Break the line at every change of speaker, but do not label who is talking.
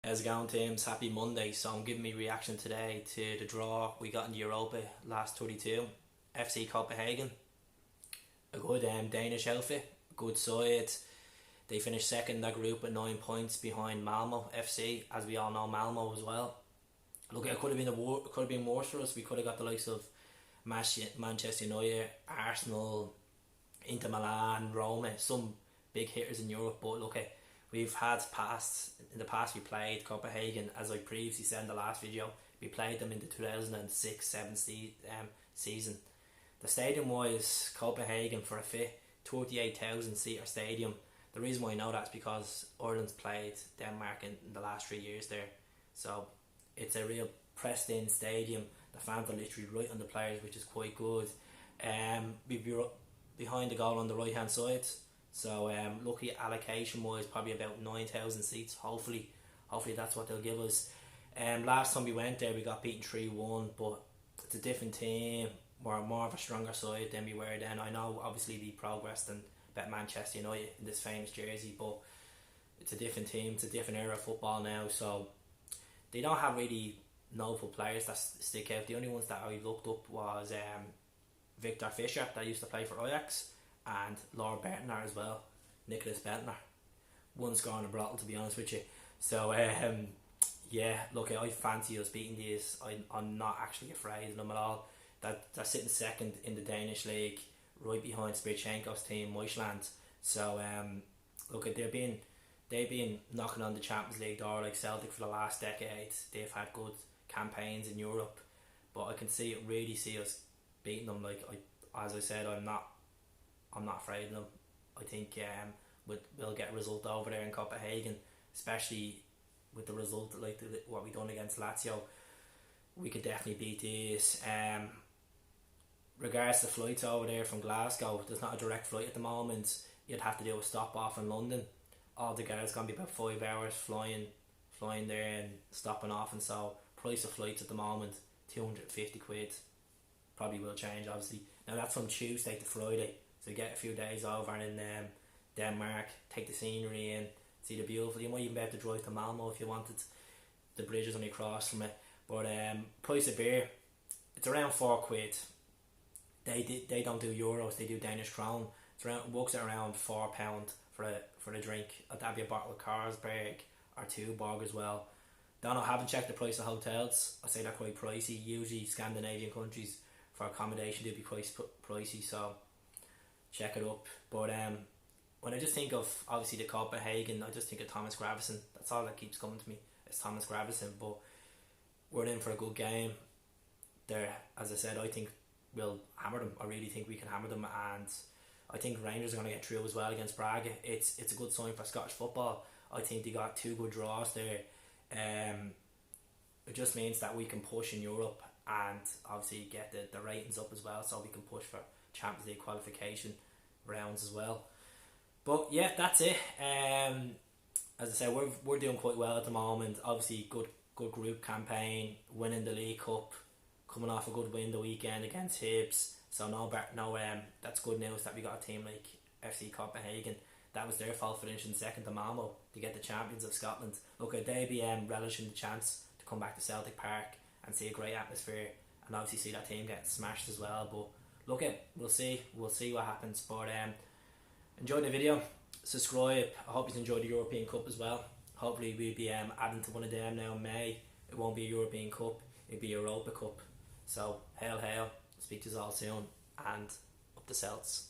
How's it going, teams? Happy Monday. So I'm giving me reaction today to the draw we got in the Europa last 32. FC Copenhagen, a good Danish outfit, good side. They finished second in that group with 9 points behind Malmo FC, as we all know Malmo as well. Look, it could have been worse for us. We could have got the likes of Manchester United, Arsenal, Inter Milan, Roma, some big hitters in Europe. But look, we've had in the past we played Copenhagen, as I previously said in the last video. We played them in the 2006-7 season. The stadium was Copenhagen for a fit, 38,000 seater stadium. The reason why I know that is because Ireland's played Denmark in the last 3 years there, so it's a real pressed in stadium. The fans are literally right on the players, which is quite good. We'd be behind the goal on the right hand side, so lucky allocation wise, probably about 9,000 seats. Hopefully that's what they'll give us. Last time we went there, we got beaten 3-1, but it's a different team. We're more of a stronger side than we were then. I know obviously we progressed and bet Manchester United in this famous jersey, but it's a different team, it's a different era of football now, so they don't have really notable players that stick out. The only ones that I looked up was Victor Fischer, that used to play for Ajax, and Lord Bentner as well, Nicholas Bentner. One score on a bottle, to be honest with you. So yeah, look, I fancy us beating these. I'm not actually afraid of them at all. They're sitting second in the Danish league, right behind Spirchenko's team, Meuchland. So look, they've been knocking on the Champions League door like Celtic for the last decade. They've had good campaigns in Europe, but I can really see us beating them. Like as I said, I'm not afraid of them. I think we'll get a result over there in Copenhagen, especially with the result like what we done against Lazio. We could definitely beat these. Regards to flights over there from Glasgow, there's not a direct flight at the moment. You'd have to do a stop off in London. Altogether it's going to be about 5 hours flying there and stopping off, and so price of flights at the moment 250 quid. Probably will change obviously. Now that's from Tuesday to Friday, so you get a few days over in Denmark, take the scenery in, see the beautiful. You might even be able to drive to Malmo if you wanted. The bridge is only across from it. But price of beer, it's around 4 quid. They don't do euros, they do Danish krone. It works at around £4 for a drink. That'd be a bottle of Carlsberg or Tuborg as well. I haven't checked the price of hotels. I say they're quite pricey. Usually Scandinavian countries for accommodation do be quite pricey, so check it up. But when I just think of obviously the Copenhagen, I just think of Thomas Gravesen. That's all that keeps coming to me. It's Thomas Gravesen. But we're in for a good game. There, as I said, I think we'll hammer them. I really think we can hammer them, and I think Rangers are going to get through as well against Braga. It's a good sign for Scottish football. I think they got 2 good draws there. It just means that we can push in Europe and obviously get the ratings up as well, so we can push for Champions League qualification rounds as well. But yeah, that's it. As I said, we're doing quite well at the moment. Obviously, good group campaign, winning the League Cup, coming off a good win the weekend against Hibs. So that's good news that we got a team like FC Copenhagen. That was their fault for finishing second to Malmo to get the champions of Scotland. Look, they'd be relishing the chance to come back to Celtic Park and see a great atmosphere, and obviously see that team get smashed as well. But look, we'll see what happens. But enjoy the video, subscribe. I hope you enjoyed the European Cup as well. Hopefully we'll be adding to one of them now in May. It won't be a European Cup, it'll be a Europa Cup. So hail, speak to us all soon, and up the Celts.